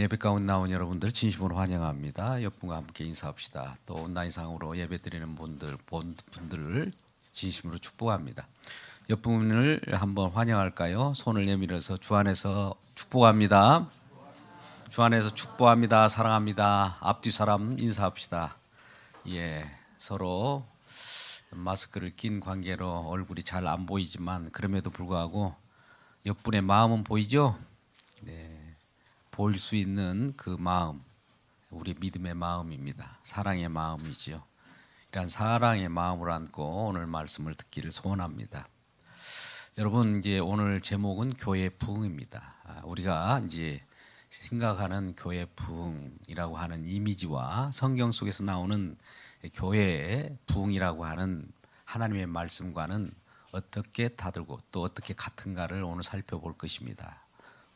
예배 가운데 나온 여러분들 진심으로 환영합니다. 옆분과 함께 인사합시다. 또 온라인상으로 예배 드리는 분들을 진심으로 축복합니다. 옆분을 한번 환영할까요? 손을 내밀어서 주 안에서 축복합니다. 주 안에서 축복합니다. 사랑합니다. 앞뒤 사람 인사합시다. 서로 마스크를 낀 관계로 얼굴이 잘 안 보이지만 그럼에도 불구하고 옆분의 마음은 보이죠? 네. 보일 수 있는 그 마음, 우리 믿음의 마음입니다. 사랑의 마음이지요. 이런 사랑의 마음을 안고 오늘 말씀을 듣기를 소원합니다. 여러분, 이제 오늘 제목은 교회 부흥입니다. 우리가 이제 생각하는 교회 부흥이라고 하는 이미지와 성경 속에서 나오는 교회의 부흥이라고 하는 하나님의 말씀과는 어떻게 다르고 또 어떻게 같은가를 오늘 살펴볼 것입니다.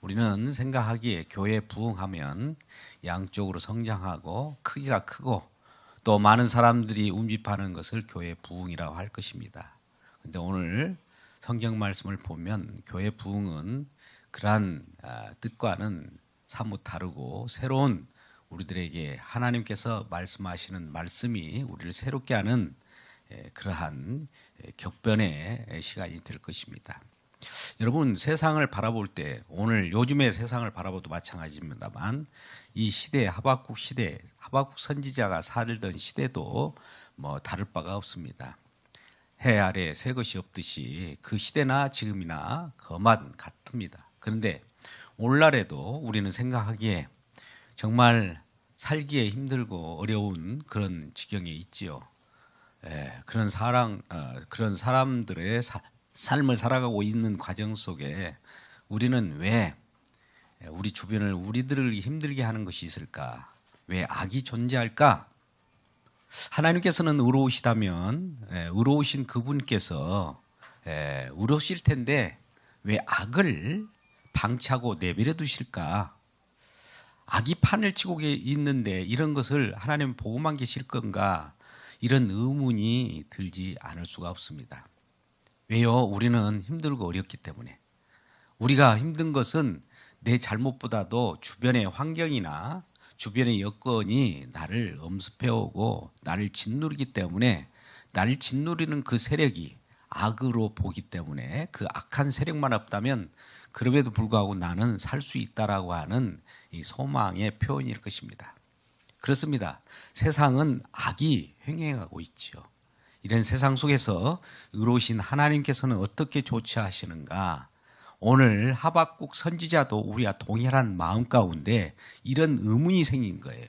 우리는 생각하기에 교회 부흥하면 양쪽으로 성장하고 크기가 크고 또 많은 사람들이 운집하는 것을 교회 부흥이라고 할 것입니다. 그런데 오늘 성경 말씀을 보면 교회 부흥은 그러한 뜻과는 사뭇 다르고 새로운 우리들에게 하나님께서 말씀하시는 말씀이 우리를 새롭게 하는 그러한 격변의 시간이 될 것입니다. 여러분, 세상을 바라볼 때 오늘 요즘의 세상을 바라봐도 마찬가지입니다만 이 시대, 하박국 시대, 하박국 선지자가 살던 시대도 다를 바가 없습니다. 해 아래 새 것이 없듯이 그 시대나 지금이나 그만 같습니다. 그런데 오늘날에도 우리는 생각하기에 정말 살기에 힘들고 어려운 그런 지경에 있지요. 그런 사람들의 삶을 살아가고 있는 과정 속에 우리는 왜 우리 주변을 우리들을 힘들게 하는 것이 있을까? 왜 악이 존재할까? 하나님께서는 의로우시다면 의로우신 그분께서 의로우실 텐데 왜 악을 방치하고 내버려 두실까? 악이 판을 치고 있는데 이런 것을 하나님은 보고만 계실 건가? 이런 의문이 들지 않을 수가 없습니다. 왜요? 우리는 힘들고 어렵기 때문에. 우리가 힘든 것은 내 잘못보다도 주변의 환경이나 주변의 여건이 나를 엄습해오고 나를 짓누르기 때문에 나를 짓누르는 그 세력이 악으로 보기 때문에 그 악한 세력만 없다면 그럼에도 불구하고 나는 살 수 있다라고 하는 이 소망의 표현일 것입니다. 그렇습니다. 세상은 악이 횡행하고 있지요. 이런 세상 속에서 의로우신 하나님께서는 어떻게 조치하시는가? 오늘 하박국 선지자도 우리가 동일한 마음 가운데 이런 의문이 생긴 거예요.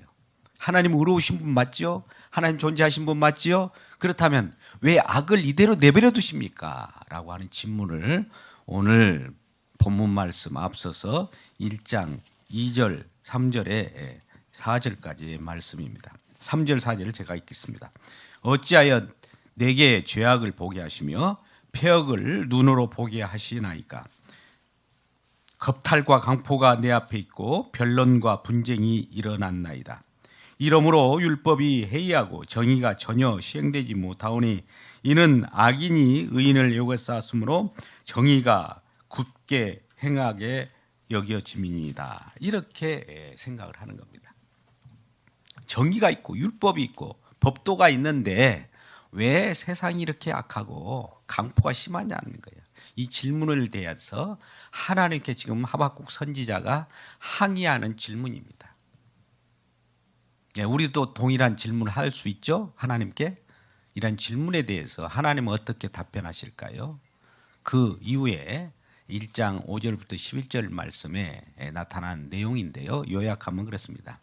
하나님 의로우신 분 맞지요? 하나님 존재하신 분 맞지요? 그렇다면 왜 악을 이대로 내버려 두십니까? 라고 하는 질문을 오늘 본문 말씀 앞서서 1장 2절, 3절에 4절까지의 말씀입니다. 3절, 4절을 제가 읽겠습니다. 어찌하여 내게 죄악을 보게 하시며 폐역을 눈으로 보게 하시나이까? 겁탈과 강포가 내 앞에 있고 변론과 분쟁이 일어났나이다. 이러므로 율법이 해이하고 정의가 전혀 시행되지 못하오니 이는 악인이 의인을 여겨쌌으므로 정의가 굳게 행하게 여겨짐이니이다. 이렇게 생각을 하는 겁니다. 정의가 있고 율법이 있고 법도가 있는데 왜 세상이 이렇게 악하고 강포가 심하냐는 거예요. 이 질문을 대해서 하나님께 지금 하박국 선지자가 항의하는 질문입니다. 우리도 동일한 질문을 할 수 있죠? 하나님께. 이런 질문에 대해서 하나님은 어떻게 답변하실까요? 그 이후에 1장 5절부터 11절 말씀에 나타난 내용인데요. 요약하면 그렇습니다.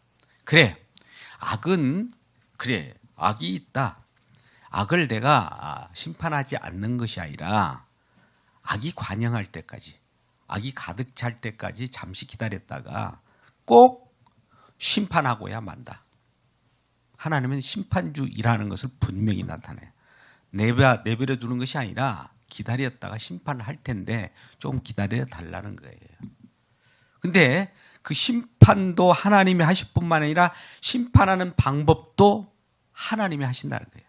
악이 있다. 악을 내가 심판하지 않는 것이 아니라 악이 관영할 때까지, 악이 가득 찰 때까지 잠시 기다렸다가 꼭 심판하고야 만다. 하나님은 심판주의라는 것을 분명히 나타내요. 내버려 두는 것이 아니라 기다렸다가 심판을 할 텐데 좀 기다려 달라는 거예요. 근데 그 심판도 하나님이 하실 뿐만 아니라 심판하는 방법도 하나님이 하신다는 거예요.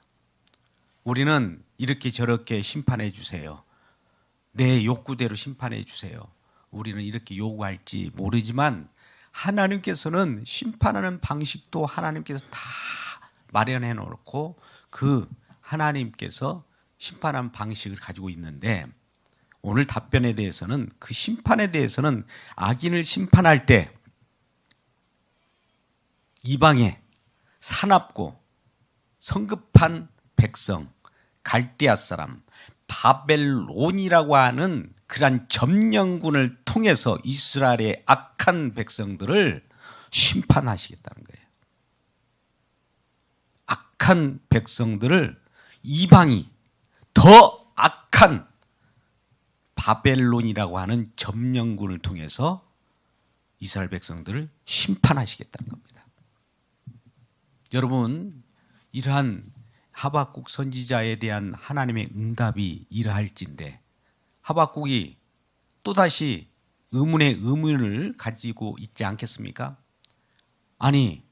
우리는 이렇게 저렇게 심판해 주세요. 내 욕구대로 심판해 주세요. 우리는 이렇게 요구할지 모르지만 하나님께서는 심판하는 방식도 하나님께서 다 마련해 놓고 그 하나님께서 심판하는 방식을 가지고 있는데, 오늘 답변에 대해서는, 그 심판에 대해서는 악인을 심판할 때 이방의 사납고 성급한 백성, 갈대아 사람, 바벨론이라고 하는 그러한 점령군을 통해서 이스라엘의 악한 백성들을 심판하시겠다는 거예요. 악한 백성들을 이방이 더 악한 바벨론이라고 하는 점령군을 통해서 이스라엘 백성들을 심판하시겠다는 겁니다. 여러분, 이러한 하박국 선지자에 대한 하나님의 응답이 이러할진데, 하박국이 또다시 의문의 의문을 가지고 있지 않겠습니까? 아니,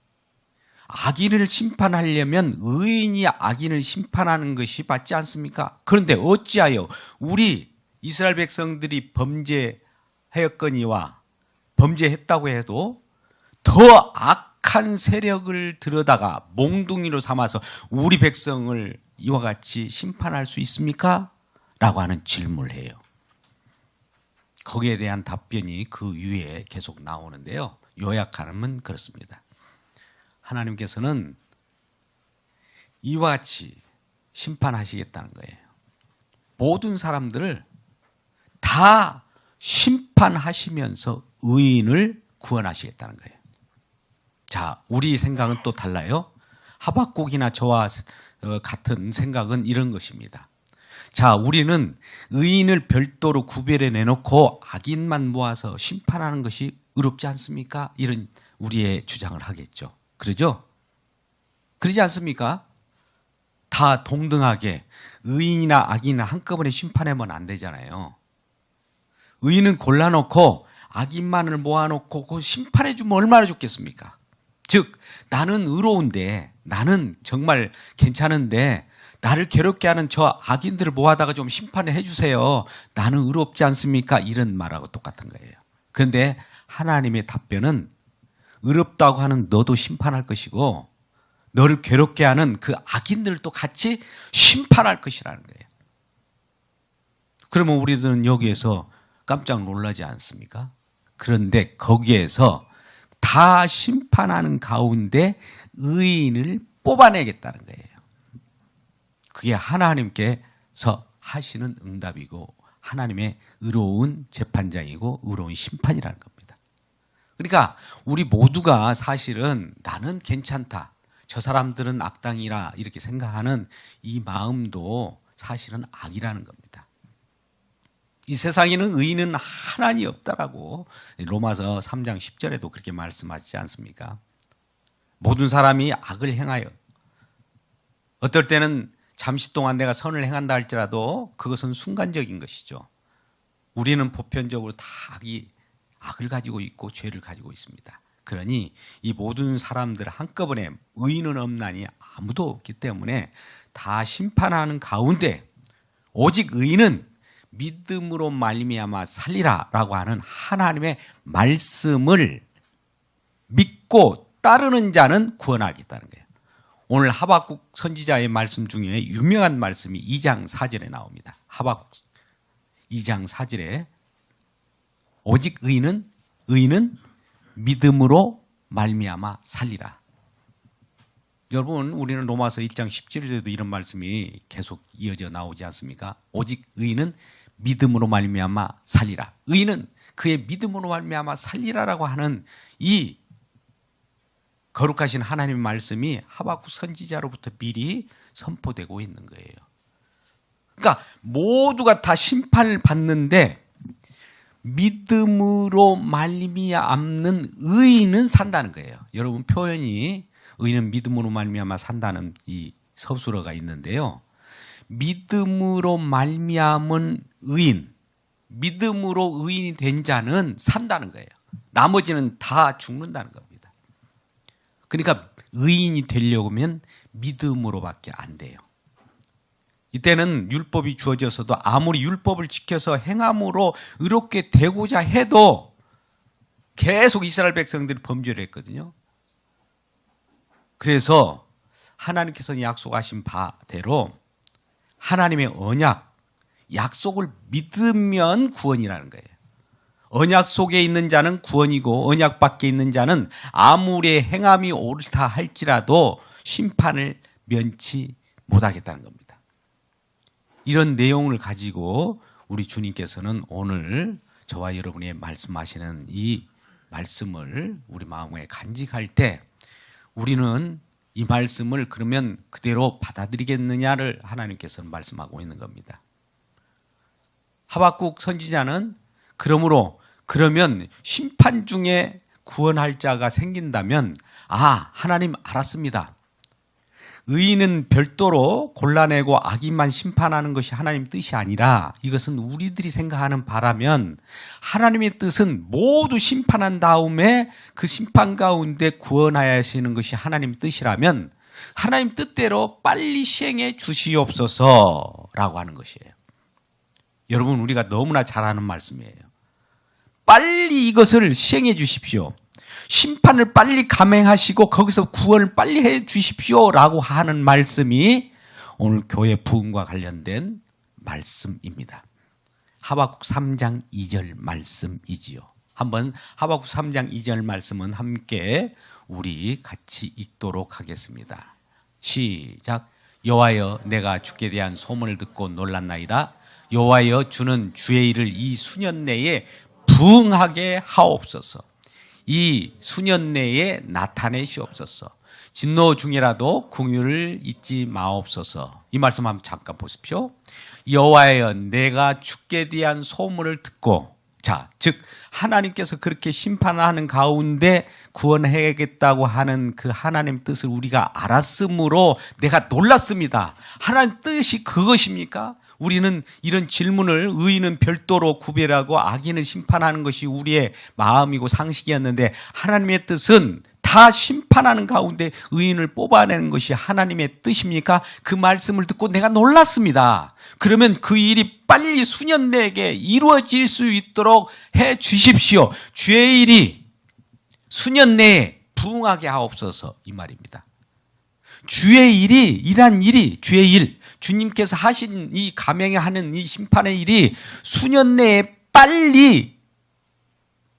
악인을 심판하려면 의인이 악인을 심판하는 것이 맞지 않습니까? 그런데 어찌하여 우리 이스라엘 백성들이 범죄하였거니와 범죄했다고 해도 더 악한 세력을 들여다가 몽둥이로 삼아서 우리 백성을 이와 같이 심판할 수 있습니까? 라고 하는 질문을 해요. 거기에 대한 답변이 그 위에 계속 나오는데요. 요약하면 그렇습니다. 하나님께서는 이와 같이 심판하시겠다는 거예요. 모든 사람들을 다 심판하시면서 의인을 구원하시겠다는 거예요. 자, 우리 생각은 또 달라요. 하박국이나 저와 같은 생각은 이런 것입니다. 자, 우리는 의인을 별도로 구별해 내놓고 악인만 모아서 심판하는 것이 의롭지 않습니까? 이런 우리의 주장을 하겠죠. 그러죠? 그러지 않습니까? 다 동등하게 의인이나 악인을 한꺼번에 심판하면 안 되잖아요. 의인은 골라놓고 악인만을 모아놓고 그 심판해주면 얼마나 좋겠습니까? 즉, 나는 의로운데, 나는 정말 괜찮은데 나를 괴롭게 하는 저 악인들을 모아다가 좀 심판을 해주세요. 나는 의롭지 않습니까? 이런 말하고 똑같은 거예요. 그런데 하나님의 답변은 의롭다고 하는 너도 심판할 것이고 너를 괴롭게 하는 그 악인들도 같이 심판할 것이라는 거예요. 그러면 우리들은 여기에서 깜짝 놀라지 않습니까? 그런데 거기에서 다 심판하는 가운데 의인을 뽑아내겠다는 거예요. 그게 하나님께서 하시는 응답이고 하나님의 의로운 재판장이고 의로운 심판이라는 겁니다. 그러니까 우리 모두가 사실은 나는 괜찮다, 저 사람들은 악당이라 이렇게 생각하는 이 마음도 사실은 악이라는 겁니다. 이 세상에는 의인은 하나니 없다라고 로마서 3장 10절에도 그렇게 말씀하시지 않습니까? 모든 사람이 악을 행하여, 어떨 때는 잠시 동안 내가 선을 행한다 할지라도 그것은 순간적인 것이죠. 우리는 보편적으로 다 악을 가지고 있고 죄를 가지고 있습니다. 그러니 이 모든 사람들 한꺼번에 의인은 없나니 아무도 없기 때문에 다 심판하는 가운데 오직 의인은 믿음으로 말미암아 살리라라고 하는 하나님의 말씀을 믿고 따르는 자는 구원하겠다는 거예요. 오늘 하박국 선지자의 말씀 중에 유명한 말씀이 2장 4절에 나옵니다. 하박국 2장 4절에 오직 의인은 믿음으로 말미암아 살리라. 여러분, 우리는 로마서 1장 17절에도 이런 말씀이 계속 이어져 나오지 않습니까? 오직 의인은 믿음으로 말미암아 살리라. 의인은 그의 믿음으로 말미암아 살리라라고 하는 이 거룩하신 하나님의 말씀이 하박국 선지자로부터 미리 선포되고 있는 거예요. 그러니까 모두가 다 심판을 받는데 믿음으로 말미암는 의인은 산다는 거예요. 여러분, 표현이 의인은 믿음으로 말미암아 산다는 이 서술어가 있는데요. 믿음으로 말미암은 의인, 믿음으로 의인이 된 자는 산다는 거예요. 나머지는 다 죽는다는 겁니다. 그러니까 의인이 되려고 하면 믿음으로밖에 안 돼요. 이때는 율법이 주어져서도 아무리 율법을 지켜서 행함으로 의롭게 되고자 해도 계속 이스라엘 백성들이 범죄를 했거든요. 그래서 하나님께서 약속하신 바대로 하나님의 언약, 약속을 믿으면 구원이라는 거예요. 언약 속에 있는 자는 구원이고 언약 밖에 있는 자는 아무리 행함이 옳다 할지라도 심판을 면치 못하겠다는 겁니다. 이런 내용을 가지고 우리 주님께서는 오늘 저와 여러분이 말씀하시는 이 말씀을 우리 마음에 간직할 때 우리는 이 말씀을 그러면 그대로 받아들이겠느냐를 하나님께서는 말씀하고 있는 겁니다. 하박국 선지자는 그러면 심판 중에 구원할 자가 생긴다면 하나님 알았습니다. 의인은 별도로 골라내고 악인만 심판하는 것이 하나님 뜻이 아니라 이것은 우리들이 생각하는 바라면 하나님의 뜻은 모두 심판한 다음에 그 심판 가운데 구원하여 하시는 것이 하나님 뜻이라면 하나님 뜻대로 빨리 시행해 주시옵소서라고 하는 것이에요. 여러분, 우리가 너무나 잘 아는 말씀이에요. 빨리 이것을 시행해 주십시오. 심판을 빨리 감행하시고 거기서 구원을 빨리 해 주십시오라고 하는 말씀이 오늘 교회 부흥과 관련된 말씀입니다. 하박국 3장 2절 말씀이지요. 한번 하박국 3장 2절 말씀은 함께 우리 같이 읽도록 하겠습니다. 시작. 여호와여, 내가 주께 대한 소문을 듣고 놀랐나이다. 여호와여, 주는 주의 일을 이 수년 내에 부응하게 하옵소서. 이 수년 내에 나타내시옵소서. 진노 중이라도 긍휼을 잊지 마옵소서. 이 말씀 한번 잠깐 보십시오. 여호와여, 내가 주께 대한 소문을 듣고, 즉 하나님께서 그렇게 심판하는 가운데 구원해야겠다고 하는 그 하나님 뜻을 우리가 알았으므로 내가 놀랐습니다. 하나님 뜻이 그것입니까? 우리는 이런 질문을 의인은 별도로 구별하고 악인을 심판하는 것이 우리의 마음이고 상식이었는데 하나님의 뜻은 다 심판하는 가운데 의인을 뽑아내는 것이 하나님의 뜻입니까? 그 말씀을 듣고 내가 놀랐습니다. 그러면 그 일이 빨리 수년 내에 이루어질 수 있도록 해 주십시오. 주의 일이 수년 내에 부응하게 하옵소서, 이 말입니다. 주의 일이, 일한 일이, 주의 일, 주님께서 하신 이 감행하는 이 심판의 일이 수년 내에 빨리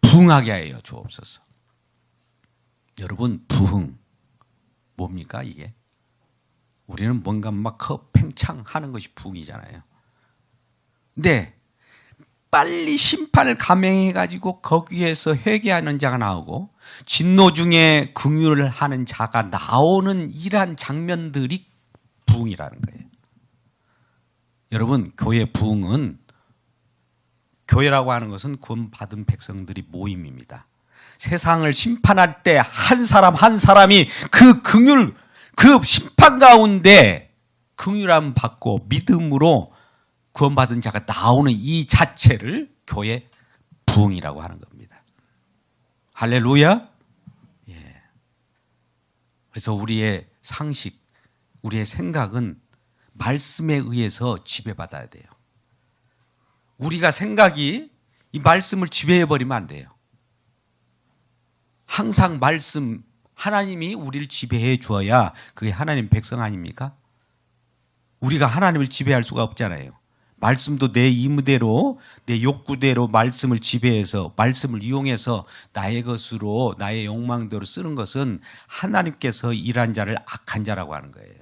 부응하게 하여 주옵소서. 여러분, 부흥 뭡니까 이게? 우리는 뭔가 막 팽창 하는 것이 부흥이잖아요. 근데 빨리 심판을 감행해가지고 거기에서 회개하는 자가 나오고 진노 중에 긍휼을 하는 자가 나오는 이러한 장면들이 부흥이라는 거예요. 여러분, 교회 부흥은, 교회라고 하는 것은 구원받은 백성들이 모임입니다. 세상을 심판할 때 한 사람 한 사람이 그 긍휼, 그 심판 가운데 긍휼함 받고 믿음으로 구원받은 자가 나오는 이 자체를 교회 부흥이라고 하는 겁니다. 할렐루야. 예. 그래서 우리의 상식, 우리의 생각은 말씀에 의해서 지배받아야 돼요. 우리가 생각이 이 말씀을 지배해버리면 안 돼요. 항상 말씀, 하나님이 우리를 지배해 주어야 그게 하나님 백성 아닙니까? 우리가 하나님을 지배할 수가 없잖아요. 말씀도 내 임무대로, 내 욕구대로 말씀을 지배해서, 말씀을 이용해서 나의 것으로, 나의 욕망대로 쓰는 것은 하나님께서 일한 자를 악한 자라고 하는 거예요.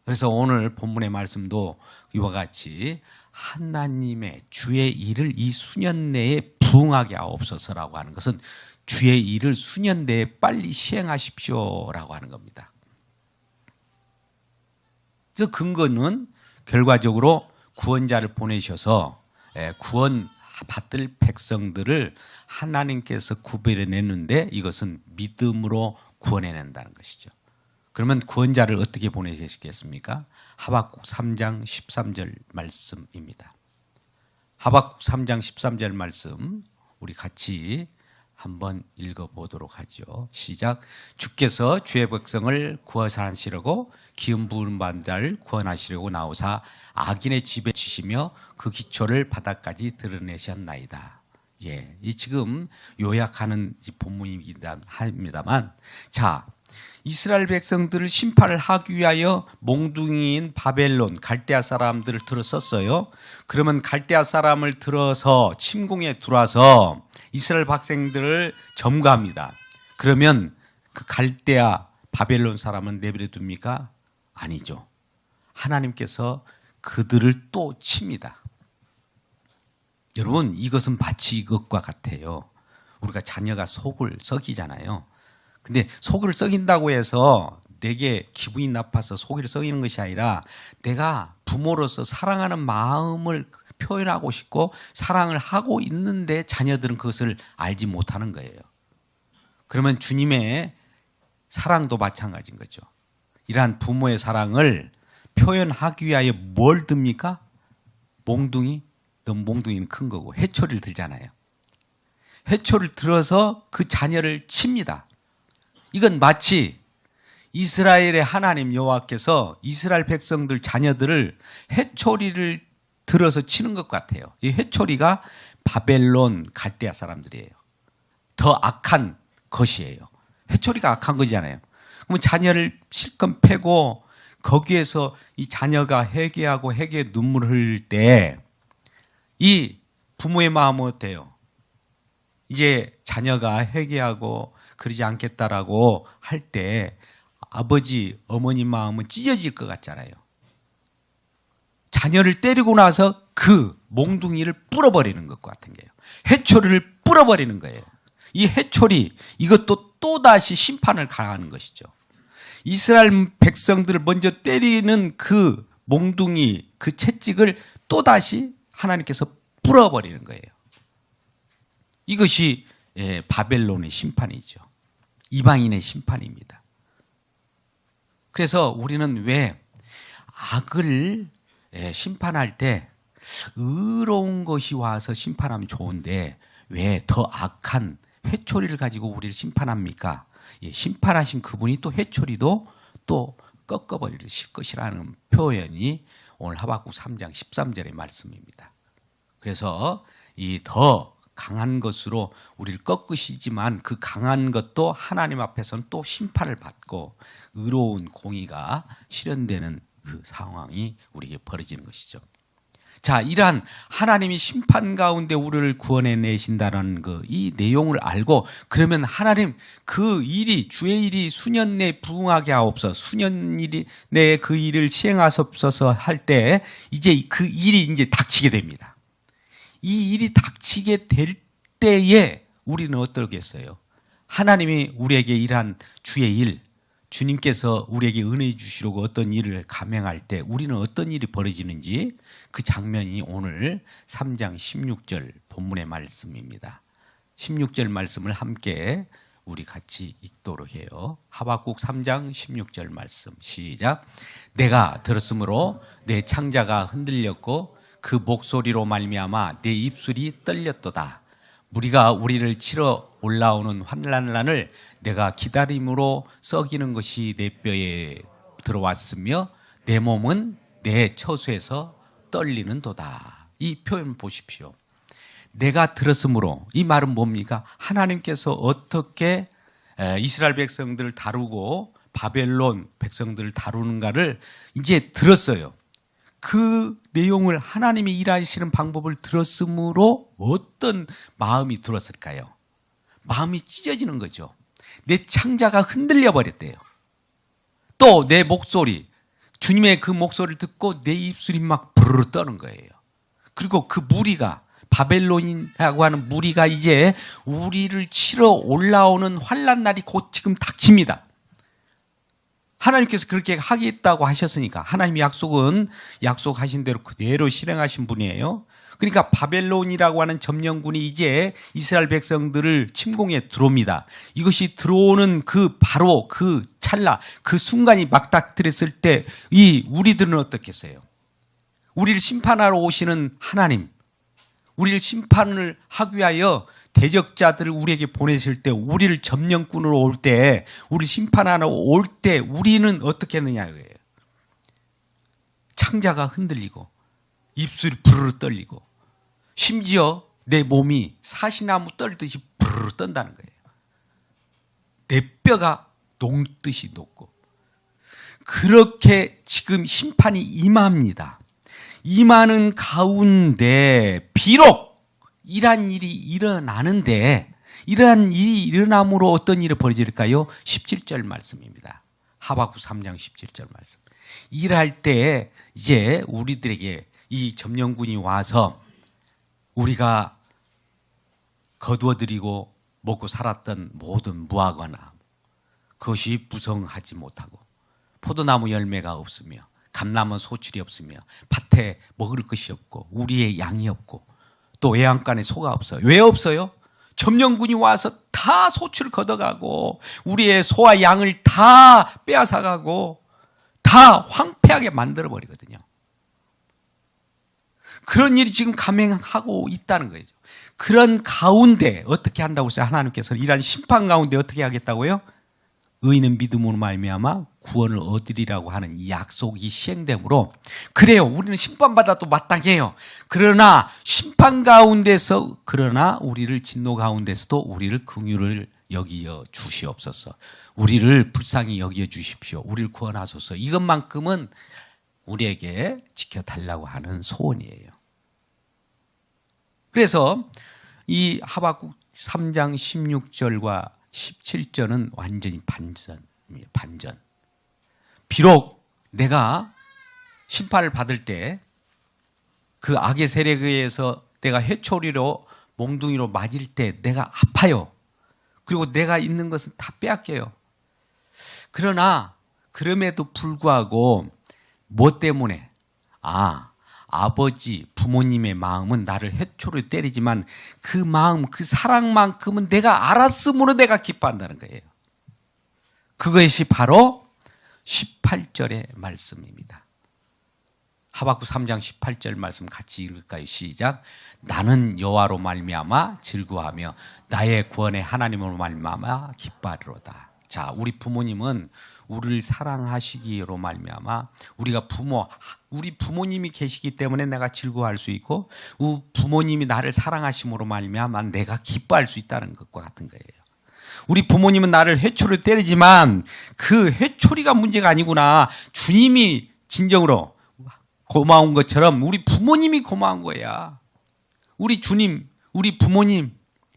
그래서 오늘 본문의 말씀도 이와 같이 하나님의 주의 일을 이 수년 내에 부응하게 하옵소서라고 하는 것은 주의 일을 수년 내에 빨리 시행하십시오라고 하는 겁니다. 그 근거는 결과적으로 구원자를 보내셔서 구원 받을 백성들을 하나님께서 구별해내는데 이것은 믿음으로 구원해낸다는 것이죠. 그러면 구원자를 어떻게 보내시겠습니까? 하박국 3장 13절 말씀입니다. 하박국 3장 13절 말씀 우리 같이 한번 읽어보도록 하죠. 시작. 주께서 주의 백성을 구원하시려고 기름 부은 자를 구원하시려고 나오사 악인의 집에 지시며 그 기초를 바닥까지 드러내셨나이다. 예, 이 지금 요약하는 이 본문이긴 합니다만, 자, 이스라엘 백성들을 심판을 하기 위하여 몽둥이인 바벨론 갈대아 사람들을 들어 썼어요. 그러면 갈대아 사람을 들어서 침공에 들어와서 이스라엘 백성들을 점거합니다. 그러면 그 갈대아 바벨론 사람은 내버려 둡니까? 아니죠. 하나님께서 그들을 또 칩니다. 여러분, 이것은 마치 이것과 같아요. 우리가 자녀가 속을 썩이잖아요. 근데 속을 썩인다고 해서 내게 기분이 나빠서 속을 썩이는 것이 아니라 내가 부모로서 사랑하는 마음을 표현하고 싶고 사랑을 하고 있는데 자녀들은 그것을 알지 못하는 거예요. 그러면 주님의 사랑도 마찬가지인 거죠. 이러한 부모의 사랑을 표현하기 위하여 뭘 듭니까? 몽둥이? 너무 몽둥이는 큰 거고 해초리를 들잖아요. 해초를 들어서 그 자녀를 칩니다. 이건 마치 이스라엘의 하나님 여호와께서 이스라엘 백성들 자녀들을 해초리를 들어서 치는 것 같아요. 이 해초리가 바벨론 갈대아 사람들이에요. 더 악한 것이에요. 해초리가 악한 거잖아요. 그러면 자녀를 실컷 패고 거기에서 이 자녀가 회개하고 회개의 눈물을 흘릴 때 이 부모의 마음은 어때요? 이제 자녀가 회개하고 그러지 않겠다라고 할 때 아버지, 어머니 마음은 찢어질 것 같잖아요. 자녀를 때리고 나서 그 몽둥이를 뿌려버리는 것 같은 거예요. 해초리를 뿌려버리는 거예요. 이 해초리, 이것도 또다시 심판을 가하는 것이죠. 이스라엘 백성들을 먼저 때리는 그 몽둥이, 그 채찍을 또다시 하나님께서 뿌려버리는 거예요. 이것이 바벨론의 심판이죠. 이방인의 심판입니다. 그래서 우리는 왜 악을 심판할 때 의로운 것이 와서 심판하면 좋은데 왜 더 악한 회초리를 가지고 우리를 심판합니까? 심판하신 그분이 또 회초리도 또 꺾어버리실 것이라는 표현이 오늘 하박국 3장 13절의 말씀입니다. 그래서 이 더 강한 것으로 우리를 꺾으시지만 그 강한 것도 하나님 앞에서는 또 심판을 받고 의로운 공의가 실현되는 그 상황이 우리에게 벌어지는 것이죠. 자, 이러한 하나님이 심판 가운데 우리를 구원해 내신다는 이 내용을 알고 그러면 하나님 그 일이 주의 일이 수년 내에 부응하게 하옵소서 수년 내에 그 일을 시행하옵소서 할 때 이제 그 일이 이제 닥치게 됩니다. 이 일이 닥치게 될 때에 우리는 어떠겠어요? 하나님이 우리에게 일한 주의 일, 주님께서 우리에게 은혜 주시려고 어떤 일을 감행할 때 우리는 어떤 일이 벌어지는지 그 장면이 오늘 3장 16절 본문의 말씀입니다. 16절 말씀을 함께 우리 같이 읽도록 해요. 하박국 3장 16절 말씀 시작. 내가 들었으므로 내 창자가 흔들렸고 그 목소리로 말미암아 내 입술이 떨렸도다. 무리가 우리를 치러 올라오는 환난을 내가 기다림으로 썩이는 것이 내 뼈에 들어왔으며 내 몸은 내 처소에서 떨리는도다. 이 표현 보십시오. 내가 들었으므로 이 말은 뭡니까? 하나님께서 어떻게 이스라엘 백성들을 다루고 바벨론 백성들을 다루는가를 이제 들었어요. 그 내용을 하나님이 일하시는 방법을 들었으므로 어떤 마음이 들었을까요? 마음이 찢어지는 거죠. 내 창자가 흔들려 버렸대요. 또 내 목소리, 주님의 그 목소리를 듣고 내 입술이 막 부르르 떠는 거예요. 그리고 그 무리가 바벨론이라고 하는 무리가 이제 우리를 치러 올라오는 환난 날이 곧 지금 닥칩니다. 하나님께서 그렇게 하겠다고 하셨으니까 하나님의 약속은 약속하신 대로 그대로 실행하신 분이에요. 그러니까 바벨론이라고 하는 점령군이 이제 이스라엘 백성들을 침공해 들어옵니다. 이것이 들어오는 그 바로 그 찰나 그 순간이 막닥뜨렸을 때 이 우리들은 어떻겠어요? 우리를 심판하러 오시는 하나님, 우리를 심판을 하기 위하여 대적자들을 우리에게 보내실 때 우리를 점령꾼으로 올 때 우리 심판하러 올 때 우리는 어떻게 했느냐고요. 창자가 흔들리고 입술이 부르르 떨리고 심지어 내 몸이 사시나무 떨듯이 부르르 떤다는 거예요. 내 뼈가 녹듯이 녹고. 그렇게 지금 심판이 임합니다. 임하는 가운데 비록 이러한 일이 일어나는데, 이러한 일이 일어남으로 어떤 일이 벌어질까요? 17절 말씀입니다. 하박국 3장 17절 말씀. 일할 때 이제 우리들에게 이 점령군이 와서 우리가 거두어들이고 먹고 살았던 모든 무화과나 그것이 부성하지 못하고 포도나무 열매가 없으며 감나무 소출이 없으며 밭에 먹을 것이 없고 우리의 양이 없고 또 외양간에 소가 없어요. 왜 없어요? 점령군이 와서 다 소출을 걷어가고 우리의 소와 양을 다 빼앗아가고 다 황폐하게 만들어버리거든요. 그런 일이 지금 감행하고 있다는 거죠. 그런 가운데 어떻게 한다고 했어요? 하나님께서 이러한 심판 가운데 어떻게 하겠다고요? 의인은 믿음으로 말미암아 구원을 얻으리라고 하는 이 약속이 시행되므로, 그래요, 우리는 심판받아도 마땅해요. 그러나 심판 가운데서, 그러나 우리를 진노 가운데서도 우리를 긍휼을 여기어 주시옵소서. 우리를 불쌍히 여기어 주십시오. 우리를 구원하소서. 이것만큼은 우리에게 지켜달라고 하는 소원이에요. 그래서 이 하박국 3장 16절과 17절은 완전히 반전이에요. 반전. 비록 내가 심판을 받을 때 그 악의 세력에 의해서 내가 회초리로 몽둥이로 맞을 때 내가 아파요. 그리고 내가 있는 것은 다 빼앗겨요. 그러나 그럼에도 불구하고 뭐 때문에? 아버지, 부모님의 마음은 나를 회초리로 때리지만 그 마음, 그 사랑만큼은 내가 알았으므로 내가 기뻐한다는 거예요. 그것이 바로 18절의 말씀입니다. 하박국 3장 18절 말씀 같이 읽을까요? 시작. 나는 여호와로 말미암아 즐거워하며 나의 구원의 하나님으로 말미암아 기뻐하리로다. 자, 우리 부모님은 우리를 사랑하시기로 말미암아 우리 부모님이 계시기 때문에 내가 즐거워할 수 있고, 부모님이 나를 사랑하심으로 말미암아 내가 기뻐할 수 있다는 것과 같은 거예요. 우리 부모님은 나를 회초리로 때리지만 그 회초리가 문제가 아니구나. 주님이 진정으로 고마운 것처럼 우리 부모님이 고마운 거야. 우리 주님, 우리 부모님,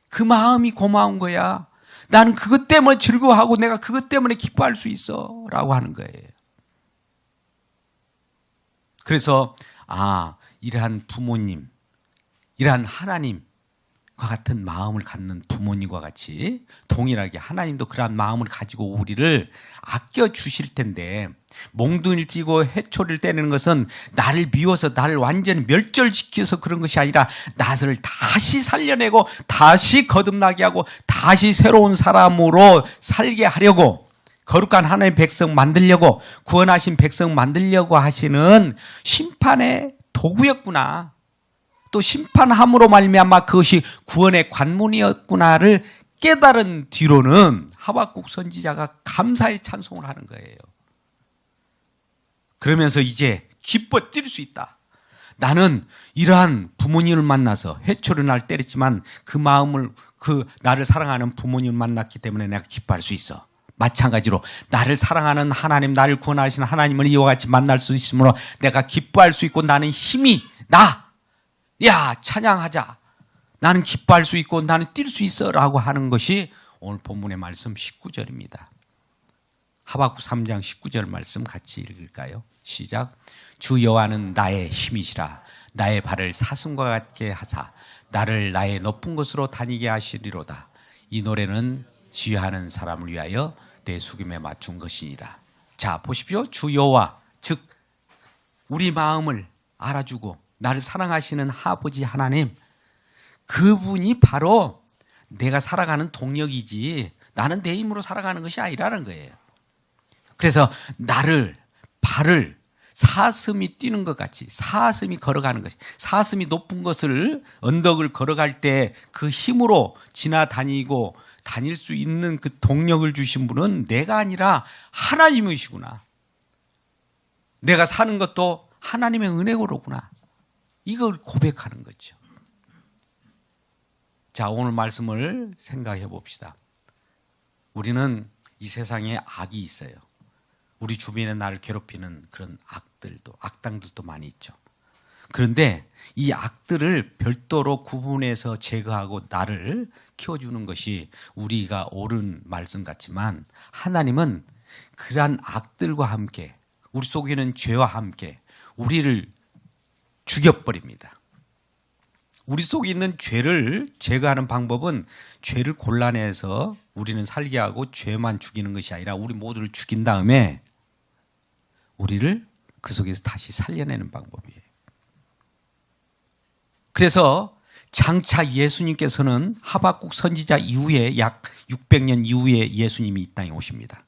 그 마음이 고마운 거야. 나는 그것 때문에 즐거워하고 내가 그것 때문에 기뻐할 수 있어 라고 하는 거예요. 그래서 이러한 부모님, 이러한 하나님과 같은 마음을 갖는 부모님과 같이 동일하게 하나님도 그러한 마음을 가지고 우리를 아껴주실 텐데, 몽둥이를 쥐고 회초리를 때리는 것은 나를 미워서 나를 완전히 멸절시켜서 그런 것이 아니라 나를 다시 살려내고 다시 거듭나게 하고 다시 새로운 사람으로 살게 하려고, 거룩한 하나님의 백성 만들려고, 구원하신 백성 만들려고 하시는 심판의 도구였구나, 또 심판함으로 말미암아 그것이 구원의 관문이었구나를 깨달은 뒤로는 하박국 선지자가 감사의 찬송을 하는 거예요. 그러면서 이제 기뻐 뛸 수 있다. 나는 이러한 부모님을 만나서 회초리를 날 때렸지만 그 마음을, 나를 사랑하는 부모님을 만났기 때문에 내가 기뻐할 수 있어. 마찬가지로 나를 사랑하는 하나님, 나를 구원하시는 하나님을 이와 같이 만날 수 있으므로 내가 기뻐할 수 있고, 나는 힘이 야, 찬양하자. 나는 기뻐할 수 있고 나는 뛸 수 있어 라고 하는 것이 오늘 본문의 말씀 19절입니다. 하박국 3장 19절 말씀 같이 읽을까요? 시작. 주 여호와는 나의 힘이시라. 나의 발을 사슴과 같게 하사 나를 나의 높은 곳으로 다니게 하시리로다. 이 노래는 지휘하는 사람을 위하여 내 숙임에 맞춘 것이니라. 자, 보십시오. 주 여호와, 즉 우리 마음을 알아주고 나를 사랑하시는 아버지 하나님, 그분이 바로 내가 살아가는 동력이지 나는 내 힘으로 살아가는 것이 아니라는 거예요. 그래서 발을 사슴이 뛰는 것 같이, 사슴이 걸어가는 것이, 사슴이 높은 것을, 언덕을 걸어갈 때 그 힘으로 지나다니고 다닐 수 있는 그 동력을 주신 분은 내가 아니라 하나님이시구나. 내가 사는 것도 하나님의 은혜로구나. 이걸 고백하는 거죠. 자, 오늘 말씀을 생각해 봅시다. 우리는 이 세상에 악이 있어요. 우리 주변에 나를 괴롭히는 그런 악당들도 많이 있죠. 그런데 이 악들을 별도로 구분해서 제거하고 나를 키워주는 것이 우리가 옳은 말씀 같지만, 하나님은 그러한 악들과 함께, 우리 속에 있는 죄와 함께 우리를 죽여버립니다. 우리 속에 있는 죄를 제거하는 방법은 죄를 골라내서 우리는 살게 하고 죄만 죽이는 것이 아니라 우리 모두를 죽인 다음에 우리를 그 속에서 다시 살려내는 방법이에요. 그래서 장차 예수님께서는 하박국 선지자 이후에 약 600년 이후에 예수님이 이 땅에 오십니다.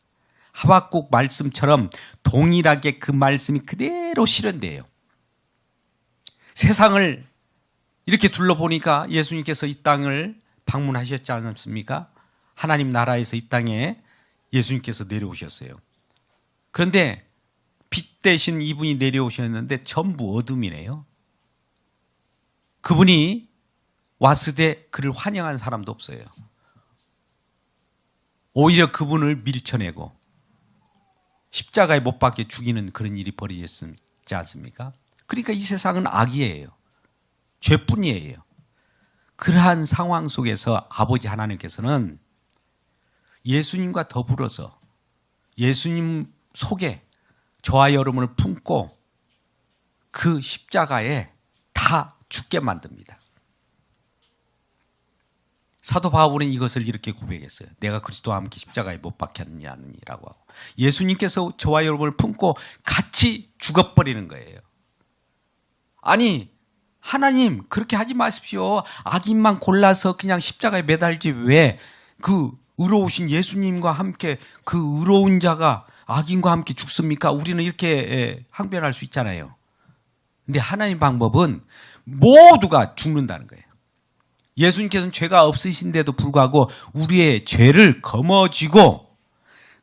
하박국 말씀처럼 동일하게 그 말씀이 그대로 실현돼요. 세상을 이렇게 둘러보니까 예수님께서 이 땅을 방문하셨지 않습니까? 하나님 나라에서 이 땅에 예수님께서 내려오셨어요. 그런데 빛 대신 이분이 내려오셨는데 전부 어둠이네요. 그분이 왔을 때 그를 환영한 사람도 없어요. 오히려 그분을 밀쳐내고 십자가에 못 박혀 죽이는 그런 일이 벌어졌지 않습니까? 그러니까 이 세상은 악이에요. 죄뿐이에요. 그러한 상황 속에서 아버지 하나님께서는 예수님과 더불어서 예수님 속에 저와 여러분을 품고 그 십자가에 다 죽게 만듭니다. 사도 바울은 이것을 이렇게 고백했어요. 내가 그리스도와 함께 십자가에 못 박혔냐니라고 하고, 예수님께서 저와 여러분을 품고 같이 죽어버리는 거예요. 아니, 하나님 그렇게 하지 마십시오. 악인만 골라서 그냥 십자가에 매달지 왜 그 의로우신 예수님과 함께 그 의로운 자가 악인과 함께 죽습니까? 우리는 이렇게 항변할 수 있잖아요. 근데 하나님 방법은 모두가 죽는다는 거예요. 예수님께서는 죄가 없으신데도 불구하고 우리의 죄를 거머쥐고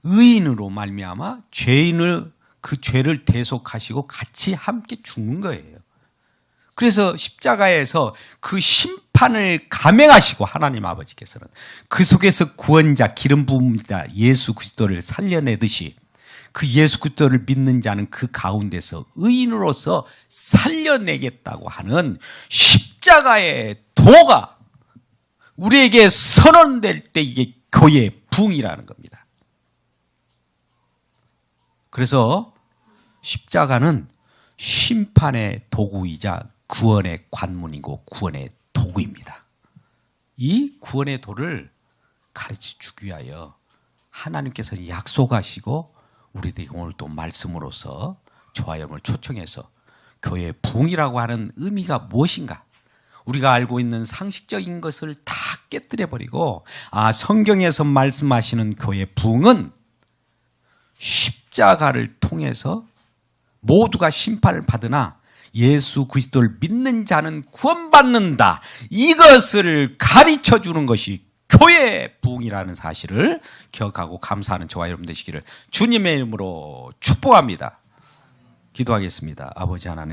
의인으로 말미암아 죄인을 그 죄를 대속하시고 같이 함께 죽는 거예요. 그래서 십자가에서 그 심판을 감행하시고 하나님 아버지께서는 그 속에서 구원자 기름 부은 자 예수 그리스도를 살려내듯이 그 예수 그리스도를 믿는 자는 그 가운데서 의인으로서 살려내겠다고 하는 십자가의 도가 우리에게 선언될 때 이게 교회의 부흥이라는 겁니다. 그래서 십자가는 심판의 도구이자 구원의 관문이고 구원의 도구입니다. 이 구원의 도를 가르쳐주기 위하여 하나님께서는 약속하시고 우리들에게 오늘 또 말씀으로서 저와 여러분을 초청해서 교회의 부흥이라고 하는 의미가 무엇인가, 우리가 알고 있는 상식적인 것을 다 깨뜨려버리고 성경에서 말씀하시는 교회의 부흥은 십자가를 통해서 모두가 심판을 받으나 예수 그리스도를 믿는 자는 구원받는다, 이것을 가르쳐주는 것이 교회의 부흥이라는 사실을 기억하고 감사하는 저와 여러분 되시기를 주님의 이름으로 축복합니다. 기도하겠습니다. 아버지 하나님,